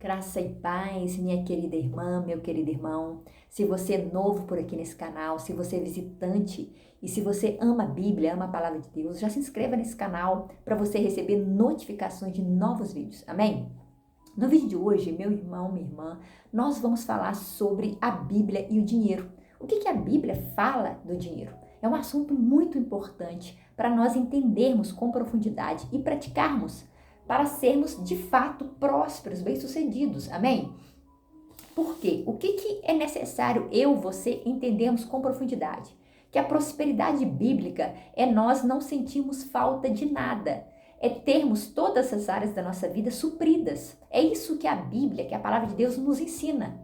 Graça e paz, minha querida irmã, meu querido irmão. Se você é novo por aqui nesse canal, se você é visitante e se você ama a Bíblia, ama a palavra de Deus, já se inscreva nesse canal para você receber notificações de novos vídeos. Amém? No vídeo de hoje, meu irmão, minha irmã, nós vamos falar sobre a Bíblia e o dinheiro. O que a Bíblia fala do dinheiro? É um assunto muito importante para nós entendermos com profundidade e praticarmos para sermos de fato prósperos, bem-sucedidos. Amém? Por quê? O que é necessário você entendermos com profundidade? Que a prosperidade bíblica é nós não sentirmos falta de nada. É termos todas as áreas da nossa vida supridas. É isso que a Bíblia, que a palavra de Deus nos ensina.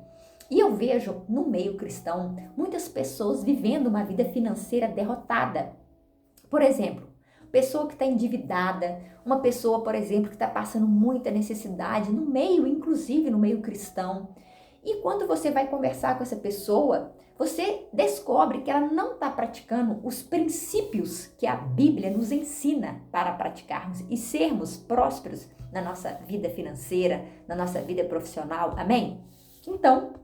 E eu vejo no meio cristão muitas pessoas vivendo uma vida financeira derrotada. Por exemplo, pessoa que está endividada, uma pessoa, por exemplo, que está passando muita necessidade no meio, inclusive no meio cristão. E quando você vai conversar com essa pessoa, você descobre que ela não está praticando os princípios que a Bíblia nos ensina para praticarmos e sermos prósperos na nossa vida financeira, na nossa vida profissional. Amém? Então,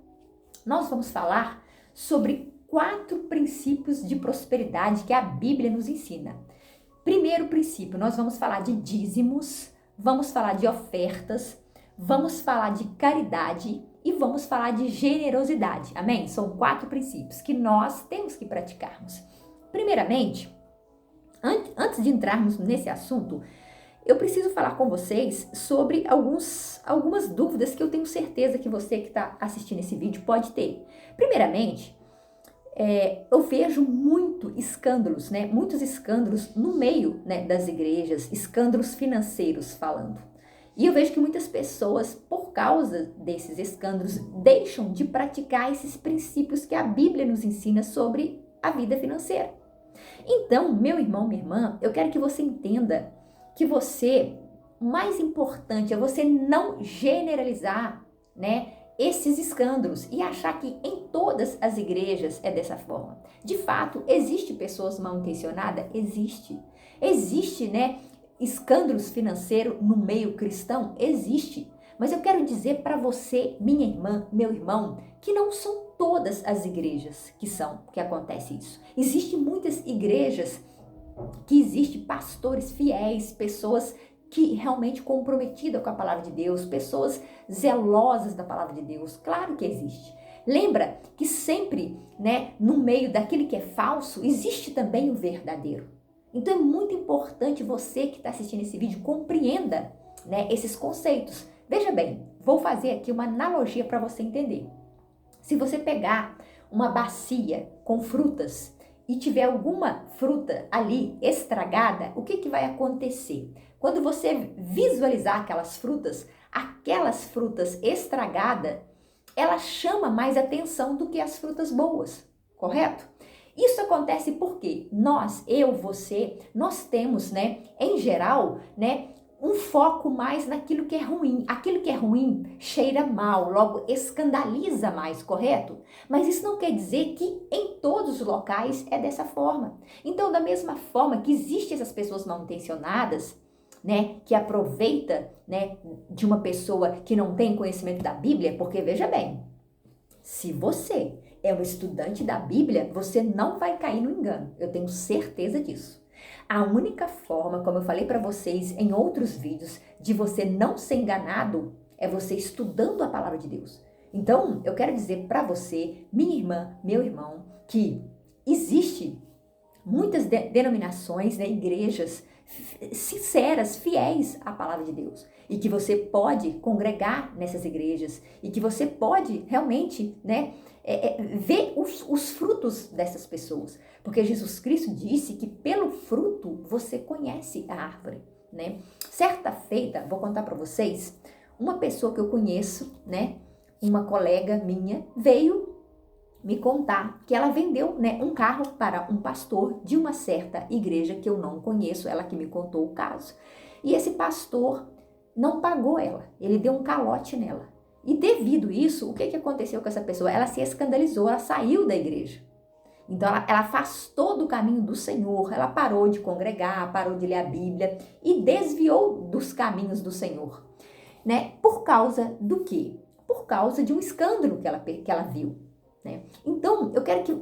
nós vamos falar sobre 4 princípios de prosperidade que a Bíblia nos ensina. Primeiro princípio, nós vamos falar de dízimos, vamos falar de ofertas, vamos falar de caridade e vamos falar de generosidade. Amém? São 4 princípios que nós temos que praticarmos. Primeiramente, antes de entrarmos nesse assunto, eu preciso falar com vocês sobre algumas dúvidas que eu tenho certeza que você que está assistindo esse vídeo pode ter. Primeiramente, eu vejo muitos escândalos no meio, das igrejas, escândalos financeiros falando. E eu vejo que muitas pessoas, por causa desses escândalos, deixam de praticar esses princípios que a Bíblia nos ensina sobre a vida financeira. Então, meu irmão, minha irmã, eu quero que você entenda que o mais importante é você não generalizar, esses escândalos e achar que em todas as igrejas é dessa forma. De fato, existe pessoas mal intencionadas? Existe. Existe, escândalos financeiros no meio cristão? Existe. Mas eu quero dizer para você, minha irmã, meu irmão, que não são todas as igrejas que acontece isso. Existem muitas igrejas que existem pastores fiéis, pessoas que realmente comprometidas com a palavra de Deus, pessoas zelosas da palavra de Deus. Claro que existe. Lembra que sempre, no meio daquele que é falso, existe também o verdadeiro. Então é muito importante você que está assistindo esse vídeo compreenda, esses conceitos. Veja bem, vou fazer aqui uma analogia para você entender. Se você pegar uma bacia com frutas e tiver alguma fruta ali estragada, o que vai acontecer? Quando você visualizar aquelas frutas estragadas, ela chama mais atenção do que as frutas boas, correto? Isso acontece porque nós temos, em geral, um foco mais naquilo que é ruim. Aquilo que é ruim cheira mal, logo escandaliza mais, correto? Mas isso não quer dizer que em todos os locais é dessa forma. Então, da mesma forma que existem essas pessoas mal intencionadas, que aproveita, de uma pessoa que não tem conhecimento da Bíblia, porque veja bem, se você é um estudante da Bíblia, você não vai cair no engano. Eu tenho certeza disso. A única forma, como eu falei para vocês em outros vídeos, de você não ser enganado é você estudando a palavra de Deus. Então, eu quero dizer para você, minha irmã, meu irmão, que existe muitas denominações, igrejas sinceras, fiéis à palavra de Deus. E que você pode congregar nessas igrejas e que você pode realmente, ver os frutos dessas pessoas. Porque Jesus Cristo disse que pelo fruto você conhece a árvore, Certa feita, vou contar para vocês, uma pessoa que eu conheço, uma colega minha, veio me contar que ela vendeu, um carro para um pastor de uma certa igreja que eu não conheço, ela que me contou o caso. E esse pastor não pagou ela, ele deu um calote nela. E devido a isso, o que aconteceu com essa pessoa? Ela se escandalizou, ela saiu da igreja. Então ela afastou do caminho do Senhor, ela parou de congregar, parou de ler a Bíblia e desviou dos caminhos do Senhor. né? Por causa do quê? Por causa de um escândalo que ela viu, né? Então,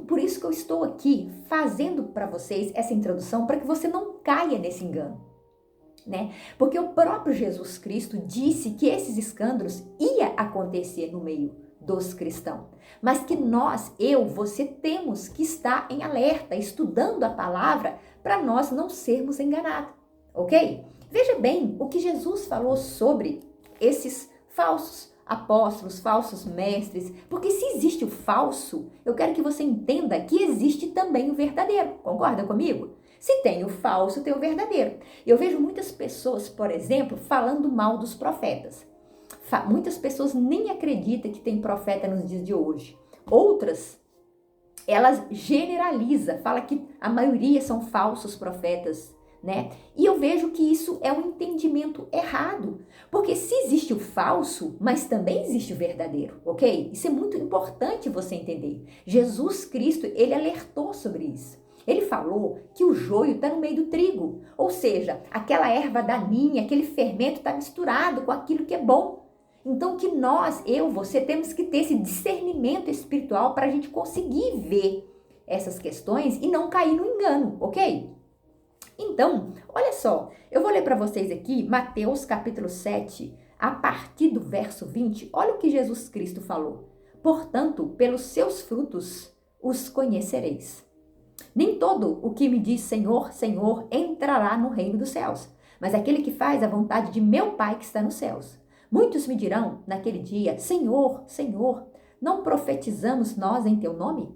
por isso que eu estou aqui fazendo para vocês essa introdução, para que você não caia nesse engano, né? Porque o próprio Jesus Cristo disse que esses escândalos ia acontecer no meio dos cristãos, mas que você temos que estar em alerta, estudando a palavra, para nós não sermos enganados, ok? Veja bem o que Jesus falou sobre esses falsos apóstolos, falsos mestres, porque se existe o falso, eu quero que você entenda que existe também o verdadeiro, concorda comigo? Se tem o falso, tem o verdadeiro. Eu vejo muitas pessoas, por exemplo, falando mal dos profetas. Muitas pessoas nem acreditam que tem profeta nos dias de hoje. Outras, elas generalizam, fala que a maioria são falsos profetas, né? E eu vejo que isso é um entendimento errado, porque se existe o falso, mas também existe o verdadeiro, ok? Isso é muito importante você entender. Jesus Cristo, ele alertou sobre isso. Ele falou que o joio está no meio do trigo, ou seja, aquela erva daninha, aquele fermento está misturado com aquilo que é bom. Então que você temos que ter esse discernimento espiritual para a gente conseguir ver essas questões e não cair no engano, ok? Então, olha só, eu vou ler para vocês aqui Mateus capítulo 7, a partir do verso 20, olha o que Jesus Cristo falou. Portanto, pelos seus frutos os conhecereis. Nem todo o que me diz Senhor, Senhor entrará no reino dos céus, mas aquele que faz a vontade de meu Pai que está nos céus. Muitos me dirão naquele dia, Senhor, Senhor, não profetizamos nós em teu nome?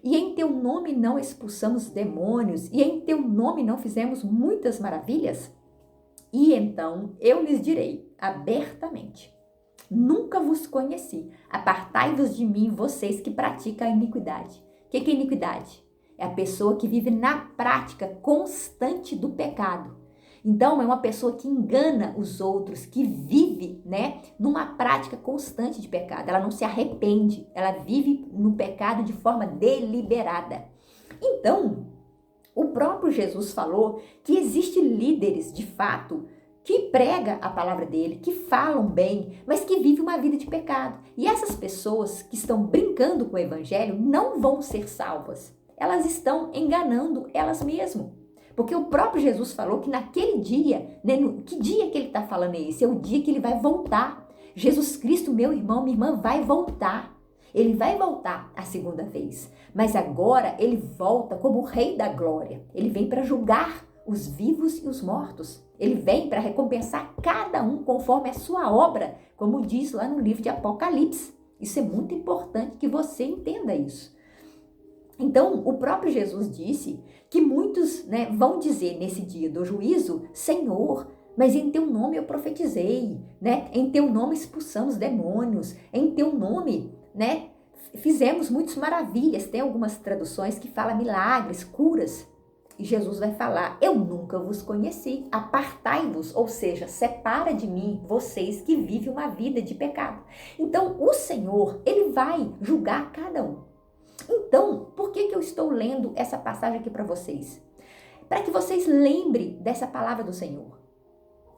E em teu nome não expulsamos demônios, e em teu nome não fizemos muitas maravilhas? E então eu lhes direi abertamente, nunca vos conheci, apartai-vos de mim, vocês que praticam a iniquidade. O que é iniquidade? É a pessoa que vive na prática constante do pecado. Então, é uma pessoa que engana os outros, que vive, né, numa prática constante de pecado. Ela não se arrepende, ela vive no pecado de forma deliberada. Então, o próprio Jesus falou que existem líderes, de fato, que pregam a palavra dele, que falam bem, mas que vivem uma vida de pecado. E essas pessoas que estão brincando com o evangelho não vão ser salvas. Elas estão enganando elas mesmas. Porque o próprio Jesus falou que naquele dia, né, que dia que ele está falando é esse? É o dia que ele vai voltar. Jesus Cristo, meu irmão, minha irmã, vai voltar. Ele vai voltar a segunda vez. Mas agora ele volta como o Rei da Glória. Ele vem para julgar os vivos e os mortos. Ele vem para recompensar cada um conforme a sua obra, como diz lá no livro de Apocalipse. Isso é muito importante que você entenda isso. Então, o próprio Jesus disse que muitos, né, vão dizer nesse dia do juízo, Senhor, mas em teu nome eu profetizei, né? Em teu nome expulsamos demônios, em teu nome, né, fizemos muitas maravilhas. Tem algumas traduções que falam milagres, curas. E Jesus vai falar, eu nunca vos conheci, apartai-vos, ou seja, separa de mim vocês que vivem uma vida de pecado. Então, o Senhor, ele vai julgar cada um. Então, por que eu estou lendo essa passagem aqui para vocês? Para que vocês lembrem dessa palavra do Senhor.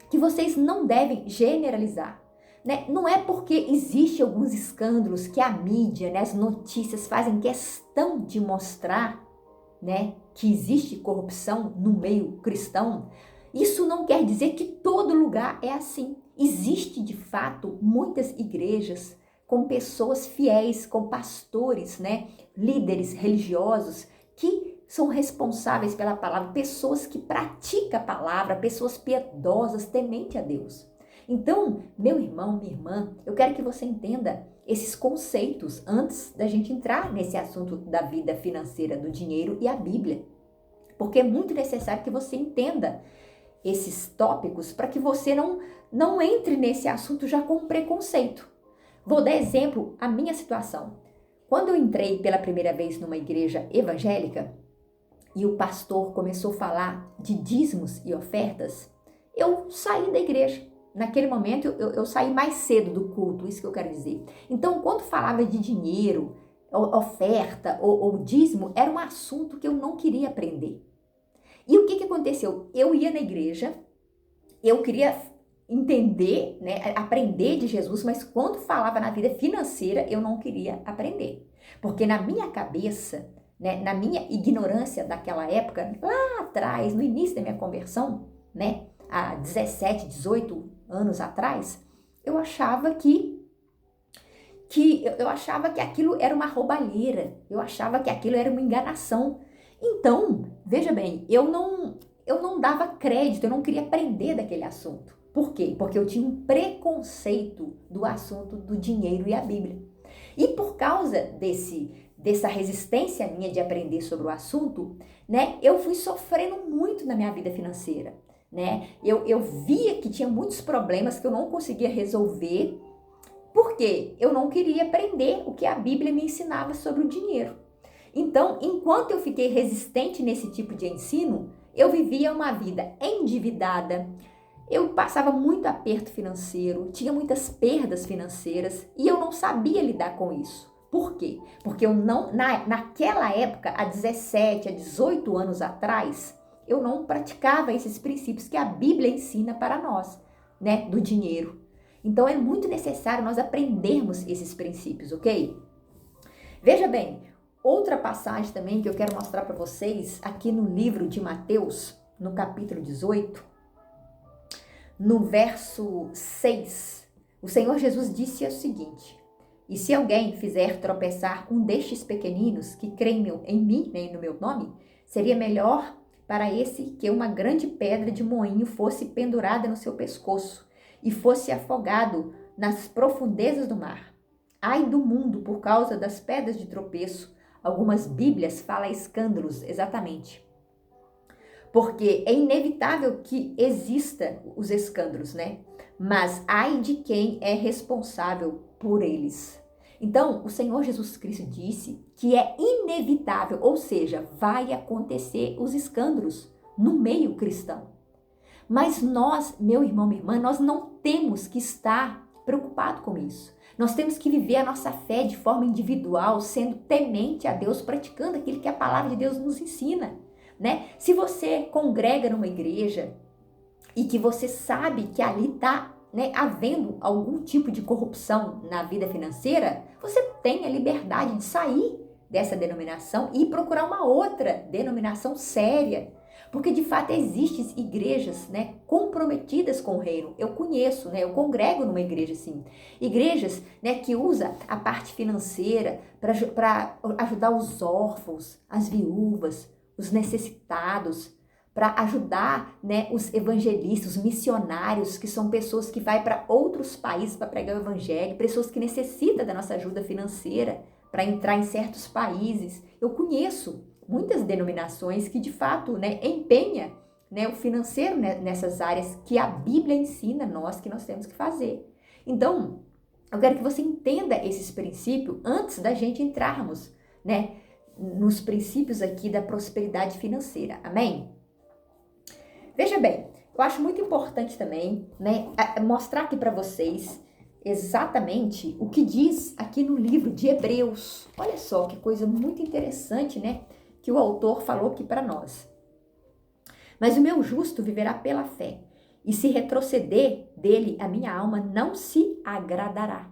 Que vocês não devem generalizar. Né? Não é porque existe alguns escândalos que a mídia, né, as notícias fazem questão de mostrar, né, que existe corrupção no meio cristão. Isso não quer dizer que todo lugar é assim. Existe, de fato, muitas igrejas com pessoas fiéis, com pastores, né, líderes religiosos que são responsáveis pela palavra, pessoas que praticam a palavra, pessoas piedosas, temente a Deus. Então, meu irmão, minha irmã, eu quero que você entenda esses conceitos antes da gente entrar nesse assunto da vida financeira, do dinheiro e a Bíblia. Porque é muito necessário que você entenda esses tópicos para que você não entre nesse assunto já com preconceito. Vou dar exemplo a minha situação. Quando eu entrei pela primeira vez numa igreja evangélica e o pastor começou a falar de dízimos e ofertas, eu saí da igreja. Naquele momento eu saí mais cedo do culto, isso que eu quero dizer. Então, quando falava de dinheiro, oferta ou dízimo, era um assunto que eu não queria aprender. E o que aconteceu? Eu ia na igreja, eu queria entender, né, aprender de Jesus, mas quando falava na vida financeira, eu não queria aprender. Porque na minha cabeça, né, na minha ignorância daquela época, lá atrás, no início da minha conversão, né, há 17, 18 anos atrás, eu achava eu achava que aquilo era uma roubalheira, eu achava que aquilo era uma enganação. Então, veja bem, eu não dava crédito, eu não queria aprender daquele assunto. Por quê? Porque eu tinha um preconceito do assunto do dinheiro e a Bíblia. E por causa dessa resistência minha de aprender sobre o assunto, né, eu fui sofrendo muito na minha vida financeira, né? Eu via que tinha muitos problemas que eu não conseguia resolver, porque eu não queria aprender o que a Bíblia me ensinava sobre o dinheiro. Então, enquanto eu fiquei resistente nesse tipo de ensino, eu vivia uma vida endividada, eu passava muito aperto financeiro, tinha muitas perdas financeiras e eu não sabia lidar com isso. Por quê? Porque eu não, naquela época, há 17, há 18 anos atrás, eu não praticava esses princípios que a Bíblia ensina para nós, né, do dinheiro. Então é muito necessário nós aprendermos esses princípios, ok? Veja bem, outra passagem também que eu quero mostrar para vocês aqui no livro de Mateus, no capítulo 18, no verso 6, o Senhor Jesus disse o seguinte: e se alguém fizer tropeçar um destes pequeninos que creem em mim, né, no meu nome, seria melhor para esse que uma grande pedra de moinho fosse pendurada no seu pescoço e fosse afogado nas profundezas do mar. Ai do mundo por causa das pedras de tropeço. Algumas Bíblias falam escândalos, exatamente. Porque é inevitável que exista os escândalos, né? Mas ai de quem é responsável por eles. Então, o Senhor Jesus Cristo disse que é inevitável, ou seja, vai acontecer os escândalos no meio cristão. Mas nós, meu irmão, minha irmã, nós não temos que estar preocupados com isso. Nós temos que viver a nossa fé de forma individual, sendo temente a Deus, praticando aquilo que a palavra de Deus nos ensina, né? Se você congrega numa igreja e que você sabe que ali está, né, havendo algum tipo de corrupção na vida financeira, você tem a liberdade de sair dessa denominação e procurar uma outra denominação séria. Porque de fato existem igrejas, né, comprometidas com o reino. Eu conheço, né, eu congrego numa igreja assim. Igrejas, né, que usa a parte financeira para ajudar os órfãos, as viúvas, os necessitados, para ajudar, né, os evangelistas, os missionários, que são pessoas que vão para outros países para pregar o evangelho, pessoas que necessitam da nossa ajuda financeira para entrar em certos países. Eu conheço muitas denominações que de fato, né, empenha, né, o financeiro, né, nessas áreas que a Bíblia ensina nós que nós temos que fazer. Então, eu quero que você entenda esses princípios antes da gente entrarmos, né, nos princípios aqui da prosperidade financeira. Amém? Veja bem, eu acho muito importante também, né, mostrar aqui para vocês exatamente o que diz aqui no livro de Hebreus. Olha só que coisa muito interessante, né, que o autor falou aqui para nós. Mas o meu justo viverá pela fé, e se retroceder dele, a minha alma não se agradará.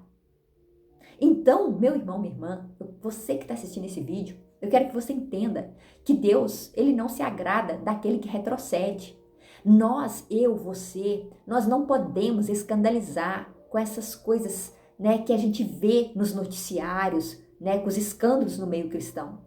Então, meu irmão, minha irmã, você que está assistindo esse vídeo, eu quero que você entenda que Deus, ele não se agrada daquele que retrocede. Nós, eu, você, nós não podemos escandalizar com essas coisas, né, que a gente vê nos noticiários, né, com os escândalos no meio cristão.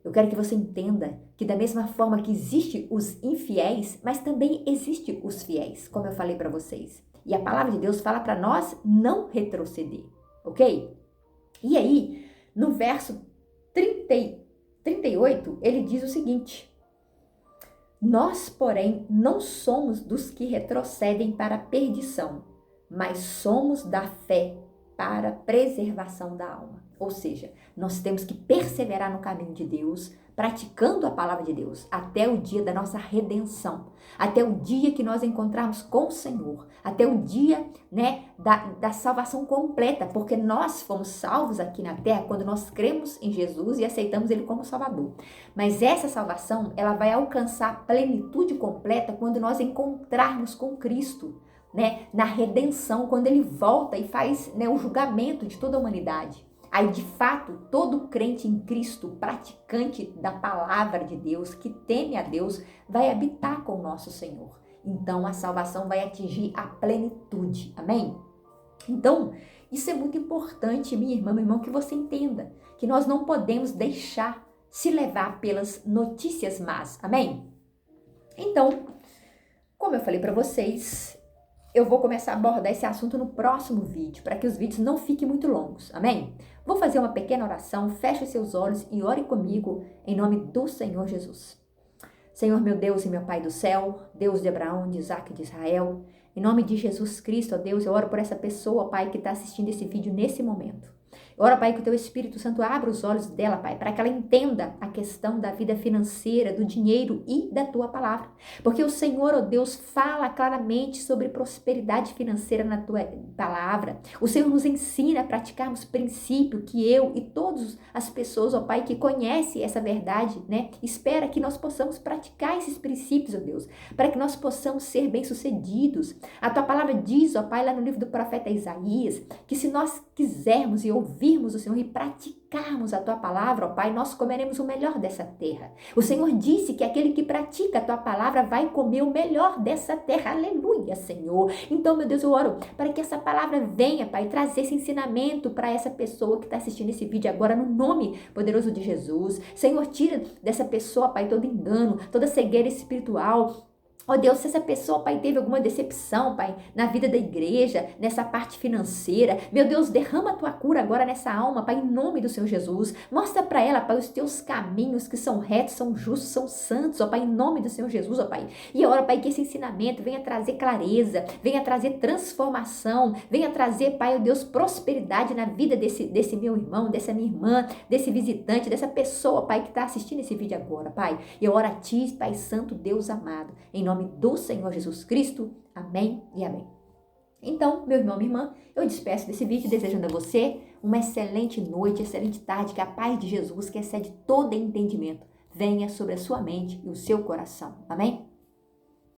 Eu quero que você entenda que da mesma forma que existe os infiéis, mas também existe os fiéis, como eu falei para vocês. E a palavra de Deus fala para nós não retroceder, ok? E aí, no verso 38, ele diz o seguinte: nós, porém, não somos dos que retrocedem para a perdição, mas somos da fé para a preservação da alma. Ou seja, nós temos que perseverar no caminho de Deus, praticando a palavra de Deus, até o dia da nossa redenção, até o dia que nós encontrarmos com o Senhor, até o dia, né, da salvação completa, porque nós fomos salvos aqui na terra quando nós cremos em Jesus e aceitamos Ele como Salvador. Mas essa salvação, ela vai alcançar a plenitude completa quando nós encontrarmos com Cristo, né, na redenção, quando ele volta e faz, né, o julgamento de toda a humanidade. Aí, de fato, todo crente em Cristo, praticante da palavra de Deus, que teme a Deus, vai habitar com o nosso Senhor. Então, a salvação vai atingir a plenitude. Amém? Então, isso é muito importante, minha irmã, meu irmão, que você entenda que nós não podemos deixar se levar pelas notícias más. Amém? Então, como eu falei para vocês, eu vou começar a abordar esse assunto no próximo vídeo, para que os vídeos não fiquem muito longos, amém? Vou fazer uma pequena oração, feche os seus olhos e ore comigo em nome do Senhor Jesus. Senhor meu Deus e meu Pai do céu, Deus de Abraão, de Isaac e de Israel, em nome de Jesus Cristo, ó Deus, eu oro por essa pessoa, Pai, que está assistindo esse vídeo nesse momento. Ora, Pai, que o Teu Espírito Santo abra os olhos dela, Pai, para que ela entenda a questão da vida financeira, do dinheiro e da Tua palavra. Porque o Senhor, ó Deus, fala claramente sobre prosperidade financeira na Tua palavra. O Senhor nos ensina a praticarmos princípio que eu e todas as pessoas, ó Pai, que conhecem essa verdade, né, espera que nós possamos praticar esses princípios, ó Deus, para que nós possamos ser bem-sucedidos. A Tua palavra diz, ó Pai, lá no livro do profeta Isaías, que se nós quisermos e ouvirmos o Senhor e praticarmos a Tua palavra, ó Pai, nós comeremos o melhor dessa terra. O Senhor disse que aquele que pratica a Tua palavra vai comer o melhor dessa terra. Aleluia, Senhor. Então, meu Deus, eu oro para que essa palavra venha, Pai, trazer esse ensinamento para essa pessoa que está assistindo esse vídeo agora, no nome poderoso de Jesus. Senhor, tira dessa pessoa, Pai, todo engano, toda cegueira espiritual. Ó Deus, se essa pessoa, Pai, teve alguma decepção, Pai, na vida da igreja, nessa parte financeira, meu Deus, derrama a Tua cura agora nessa alma, Pai, em nome do Senhor Jesus. Mostra para ela, Pai, os Teus caminhos que são retos, são justos, são santos, ó Pai, em nome do Senhor Jesus, ó Pai. E ora, Pai, que esse ensinamento venha trazer clareza, venha trazer transformação, venha trazer, Pai, ó Deus, prosperidade na vida desse meu irmão, dessa minha irmã, desse visitante, dessa pessoa, Pai, que está assistindo esse vídeo agora, Pai. E eu oro a Ti, Pai Santo, Deus amado, em nome do Senhor Jesus Cristo. Amém e amém. Então, meu irmão, minha irmã, eu despeço desse vídeo desejando a você uma excelente noite, excelente tarde, que a paz de Jesus, que excede todo entendimento, venha sobre a sua mente e o seu coração. Amém?